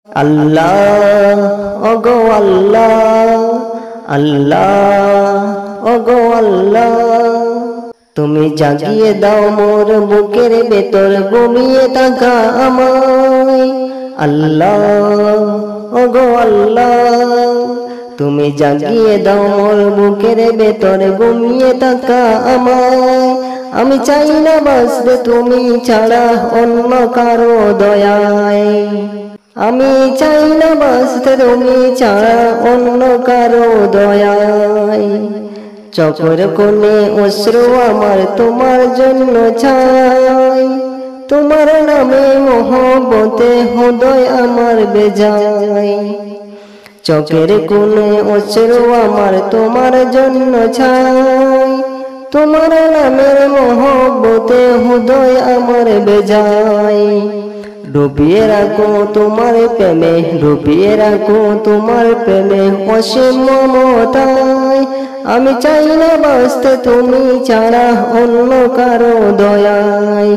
আল্লাহ ওগো আল্লাহ, আল্লাহ ওগো আল্লাহ, তুমি জাগিয়ে দাও মোর বুকের ভেতর ঘুমিয়ে থাকা আমায়। আল্লাহ ওগো আল্লাহ, তুমি জাগিয়ে দাও মোর বুকের ভেতর ঘুমিয়ে থাকা আমায়। আমি চাই না বাঁচতে তুমি ছাড়া অন্য কারো দয়ায়, আমি চাই না বাঁচতে তুমি ছাড়া অন্য কারো দয়ায়। চোখের কোণে অশ্রু আমার তোমার জন্য ছাই, তোমার নামে মহব্বতে হৃদয় আমার বেজায়। চোখের কোণে অশ্রু আমার তোমার জন্য ছাই, তোমার নামের মহব্বতে হৃদয় আমার বেজায়। ডুবিয়ে রাখো তোমার প্রেমে, ডুবিয়ে রাখো তোমার প্রেমে অসীম মমতায়। আমি চাই না বাঁচতে তুমি ছাড়া অন্য কারো দয়ায়,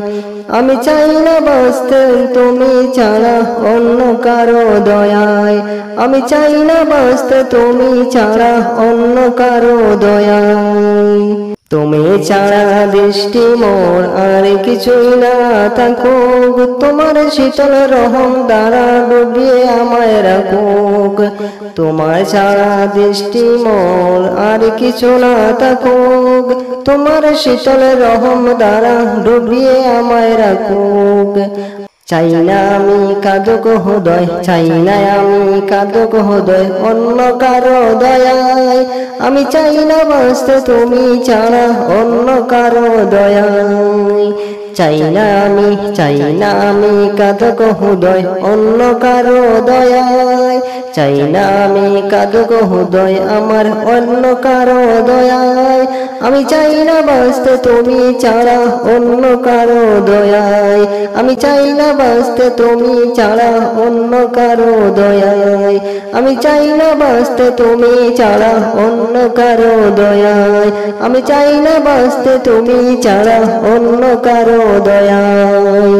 আমি চাই না বাঁচতে তুমি ছাড়া অন্য কারো দয়ায়, আমি চাই না বাঁচতে তুমি ছাড়া অন্য কারো দয়ায়। তুমি ছাড়া দৃষ্টি মোর আর কিছুই না থাকুক, তোমার শীতল রহম দ্বারা ডুবিয়ে আমায় রাখুক। তোমার ছাড়া দৃষ্টি মোর আর কিছু না থাকুক, তোমার শীতল রহম দ্বারা ডুবিয়ে আমায় রাখুক। চাই না আমি কাঁদুক হৃদয়, চাই না আমি কাঁদুক হৃদয় অন্য কারো দয়ায়, আমি চাই না বাঁচতে তুমি ছাড়া অন্য কারো দয়ায়। চাই না আমি কাঁদুক হৃদয় অন্য কারো দয়ায়, চাই না আমি কাঁদুক হৃদয় আমার অন্য কারো দয়ায়। আমি চাই না বাঁচতে তুমি ছাড়া অন্য কারো দয়ায়, আমি চাই না বাঁচতে তুমি ছাড়া অন্য কারো দয়ায়, আমি চাই না বাঁচতে তুমি ছাড়া অন্য কারো দয়ায়, আমি চাই না বাঁচতে তুমি ছাড়া অন্য কারো দয়ায়।